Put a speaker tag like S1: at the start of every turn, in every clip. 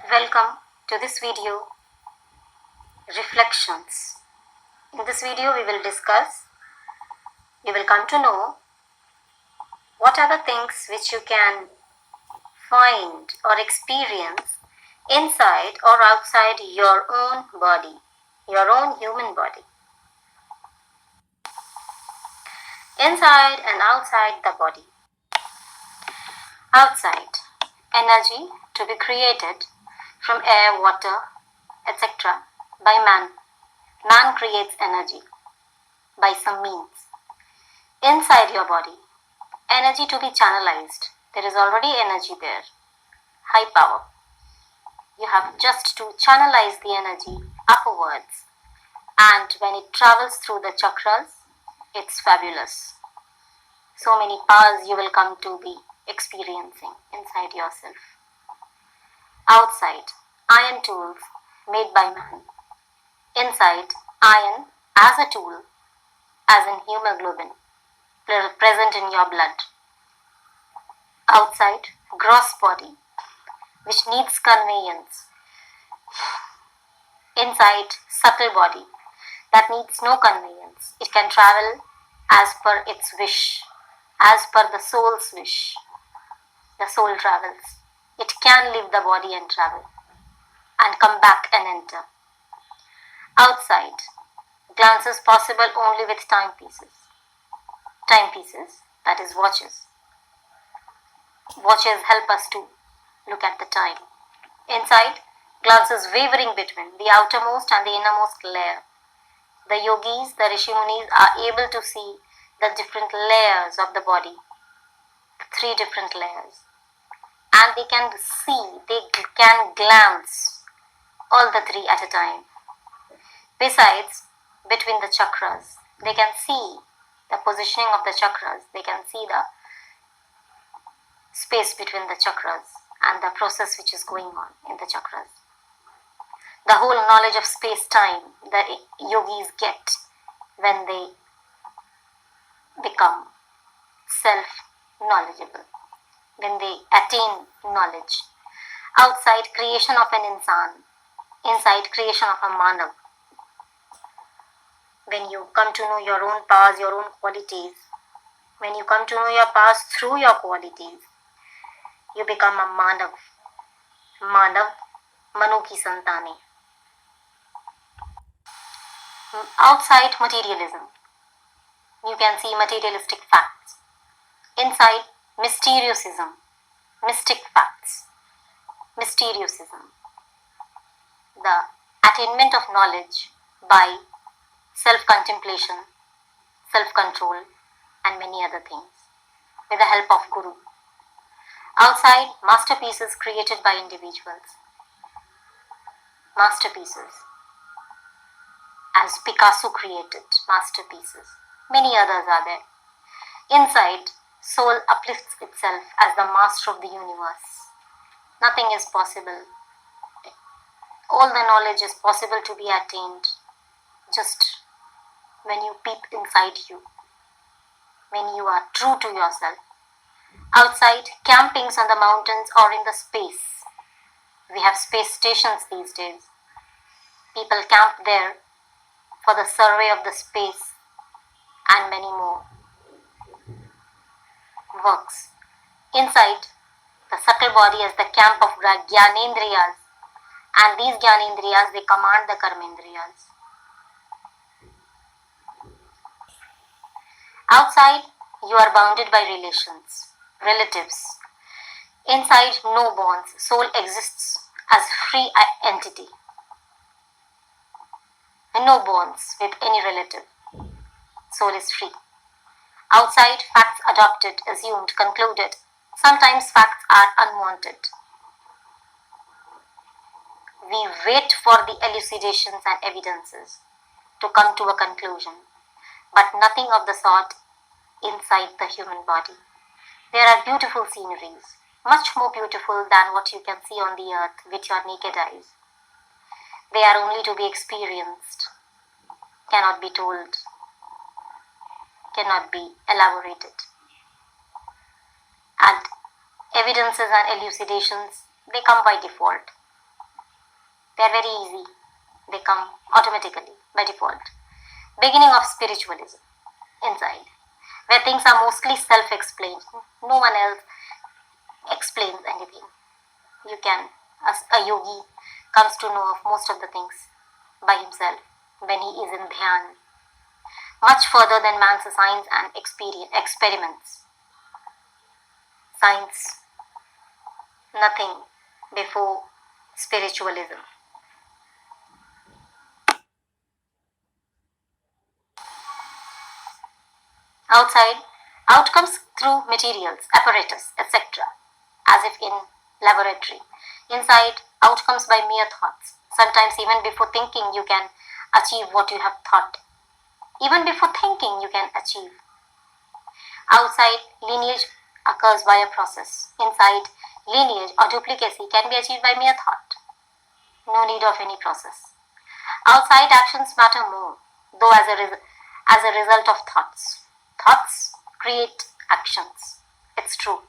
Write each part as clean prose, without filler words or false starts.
S1: Welcome to this video, Reflections. In this video we will come to know what are the things which you can find or experience inside or outside your own body, your own human body. Inside and outside the body. Outside, energy to be created from air, water, etc. by man. Man creates energy by some means. Inside your body, energy to be channelized. There is already energy there, high power. You have just to channelize the energy upwards, and when it travels through the chakras, it's fabulous. So many powers you will come to be experiencing inside yourself. Outside, iron tools made by man. Inside, iron as a tool, as in hemoglobin, present in your blood. Outside, gross body, which needs conveyance. Inside, subtle body, that needs no conveyance. It can travel as per its wish, as per the soul's wish. The soul travels. It can leave the body and travel, and come back and enter. Outside, glances possible only with timepieces. Timepieces, that is watches. Watches help us to look at the time. Inside, glances wavering between the outermost and the innermost layer. The yogis, the Rishis are able to see the different layers of the body, 3 different layers. And they can glance all the 3 at a time. Besides, between the chakras, they can see the positioning of the chakras. They can see the space between the chakras and the process which is going on in the chakras. The whole knowledge of space-time that yogis get when they become self-knowledgeable, when they attain knowledge. Outside, creation of an insan. Inside, creation of a manav. When you come to know your own powers, your own qualities, when you come to know your powers through your qualities, you become a manav. Manav, Manu ki santane. Outside, materialism. You can see materialistic facts. Inside, mysteriousism. Mystic facts. Mysteriousism. The attainment of knowledge by self-contemplation, self-control, and many other things, with the help of Guru. Outside, masterpieces created by individuals. Masterpieces. As Picasso created masterpieces. Many others are there. Inside, soul uplifts itself as the master of the universe. Nothing is possible. All the knowledge is possible to be attained just when you peep inside you, when you are true to yourself. Outside, campings on the mountains or in the space. We have space stations these days. People camp there for the survey of the space and many more works. Inside, the subtle body is the camp of Gyanendriyas, and these Gyanendriyas, they command the Karmendriyas. Outside, you are bounded by relations, relatives. Inside, no bonds. Soul exists as free entity. No bonds with any relative. Soul is free. Outside, facts adopted, assumed, concluded. Sometimes facts are unwanted. We wait for the elucidations and evidences to come to a conclusion, but nothing of the sort inside the human body. There are beautiful sceneries, much more beautiful than what you can see on the earth with your naked eyes. They are only to be experienced, cannot be told, cannot be elaborated. And evidences and elucidations, they come by default. They are very easy. They come automatically by default. Beginning of spiritualism. Inside, where things are mostly self-explained. No one else explains anything. You can, as a yogi comes to know of most of the things by himself when he is in dhyan. Much further than man's science and experiments. Science, nothing before spiritualism. Outside, outcomes through materials, apparatus, etc., as if in laboratory. Inside, outcomes by mere thoughts. Sometimes even before thinking you can achieve what you have thought. Even before thinking you can achieve. Outside, lineage occurs by a process. Inside, lineage or duplicacy can be achieved by mere thought. No need of any process. Outside, actions matter more, though as a result of thoughts. Thoughts create actions. It's true.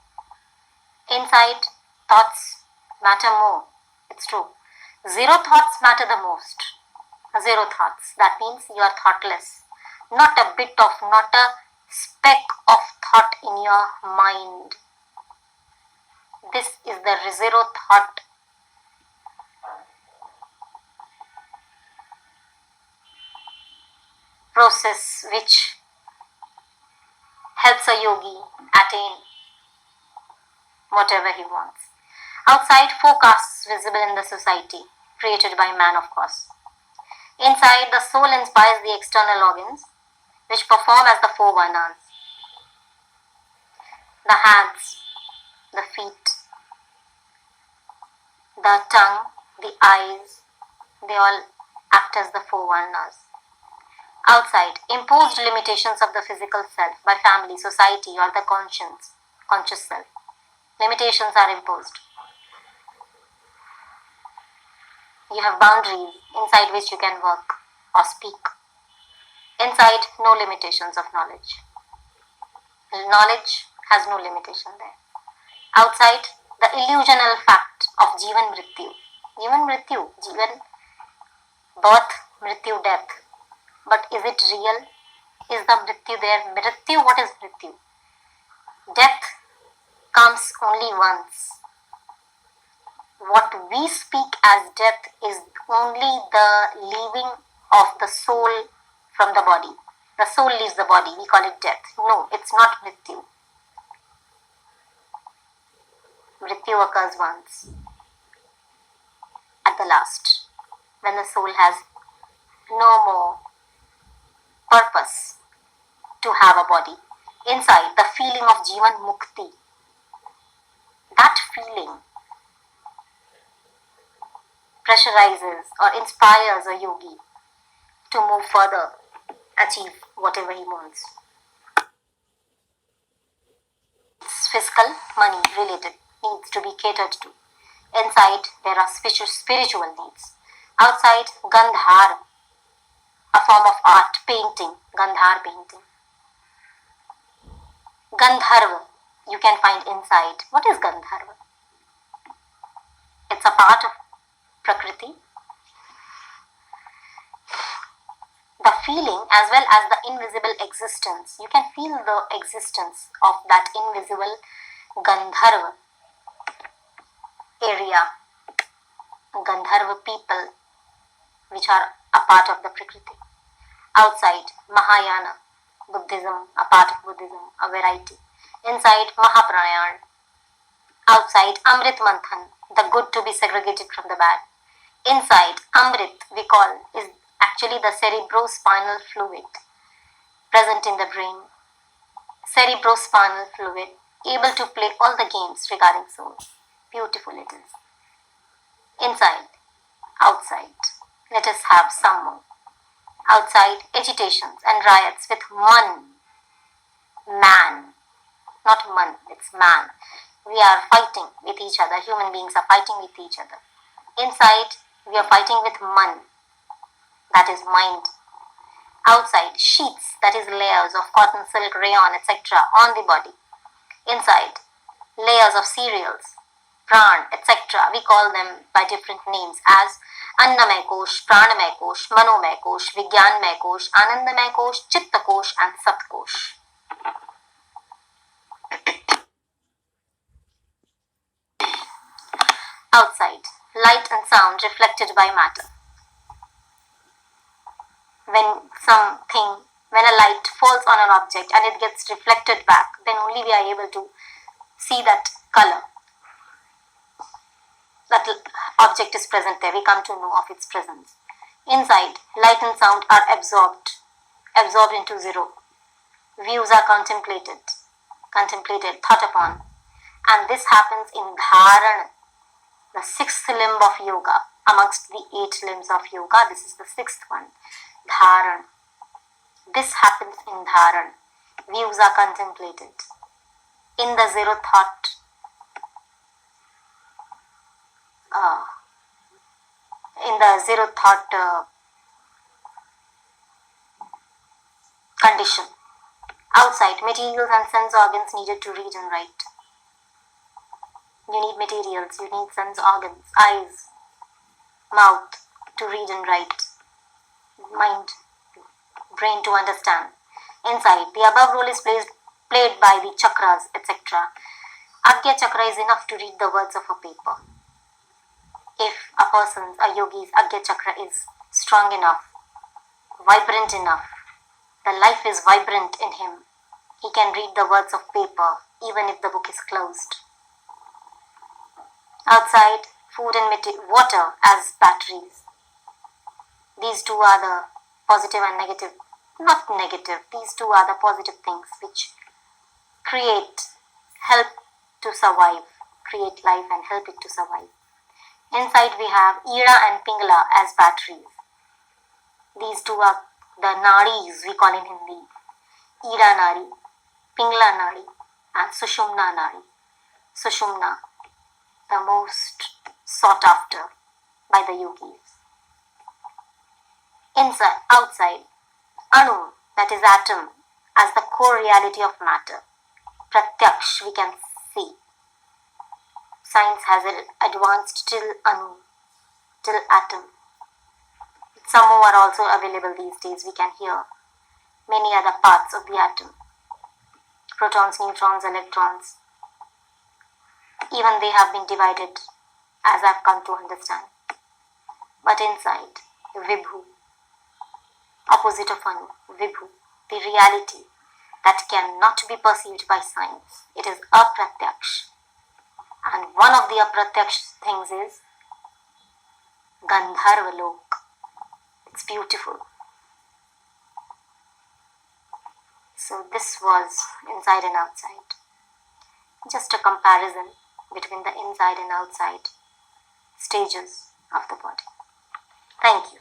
S1: Inside, thoughts matter more. It's true. Zero thoughts matter the most. Zero thoughts. That means you are thoughtless. Not a speck of thought in your mind. This is the zero thought. Process which helps a yogi attain whatever he wants. Outside, forecasts visible in the society, created by man, of course. Inside, the soul inspires the external organs, which perform as the four varnas. The hands, the feet, the tongue, the eyes, they all act as the four varnas. Outside, imposed limitations of the physical self by family, society, or the conscious self. Limitations are imposed. You have boundaries inside which you can work or speak. Inside, no limitations of knowledge. Knowledge has no limitation there. Outside, the illusional fact of Jivan Mrityu. Jivan Mrityu, Jivan, birth, Mrityu, death. But is it real? Is the Mrityu there? Mrityu, what is Mrityu? Death comes only once. What we speak as death is only the leaving of the soul from the body. The soul leaves the body, we call it death. No, it's not Mrityu. Mrityu occurs once, at the last, when the soul has no more purpose to have a body. Inside, the feeling of Jivan Mukti, that feeling pressurizes or inspires a yogi to move further, achieve whatever he wants. It's physical, money related needs to be catered to. Inside, there are spiritual needs. Outside, Gandhar, a form of art, painting, Gandhar painting. Gandharva, you can find inside. What is Gandharva? It's a part of Prakriti. The feeling as well as the invisible existence. You can feel the existence of that invisible Gandharva area. Gandharva people which are a part of the Prakriti. Outside, Mahayana, Buddhism, a part of Buddhism, a variety. Inside, Mahaprayana. Outside, Amrit Manthan, the good to be segregated from the bad. Inside, Amrit, we call, is actually the cerebrospinal fluid present in the brain. Cerebrospinal fluid, able to play all the games regarding soul. Beautiful it is. Inside, outside, let us have some more. Outside, agitations and riots with man, not man, it's man. We are fighting with each other, human beings are fighting with each other. Inside, we are fighting with man, that is mind. Outside, sheets, that is layers of cotton, silk, rayon, etc. on the body. Inside, layers of cereals, pran, etc. We call them by different names as Annamay Kosh, Pranamay Kosh, Manomay Kosh, Vigyanmay Kosh, Anandamay Kosh, Chitta Kosh and Sat Kosh. Outside, light and sound reflected by matter. When a light falls on an object and it gets reflected back, then only we are able to see that color. That object is present there, we come to know of its presence. Inside, light and sound are absorbed into zero. Views are contemplated, thought upon. And this happens in Dharana, the sixth limb of yoga. Amongst the 8 limbs of yoga, this is the 6th one, Dharan. This happens in Dharan. Views are contemplated. In the zero thought, condition. Outside, materials and sense organs needed to read and write. You need materials, you need sense organs, eyes, mouth to read and write, mind, brain to understand. Inside, the above role is played by the chakras, etc. Agya chakra is enough to read the words of a paper. If a yogi's Agya chakra is strong enough, vibrant enough, the life is vibrant in him, he can read the words of paper even if the book is closed. Outside, food and water as batteries. These two are the positive and negative, not negative, these two are the positive things which help to survive, create life and help it to survive. Inside we have Ida and Pingala as batteries. These two are the nadis we call in Hindi. Ida nadi, Pingala nadi and Sushumna nadi. Sushumna, the most sought after by the yogis. Outside, Anu, that is atom, as the core reality of matter. Pratyaksh, we can see. Science has advanced till Anu, till atom. Some more are also available these days. We can hear many other parts of the atom. Protons, neutrons, electrons. Even they have been divided, as I've come to understand. But inside, Vibhu, opposite of Anu, Vibhu, the reality that cannot be perceived by science. It is apratyaksha. And one of the apratyaksha things is Gandharva Lok. It's beautiful. So this was inside and outside. Just a comparison between the inside and outside stages of the body. Thank you.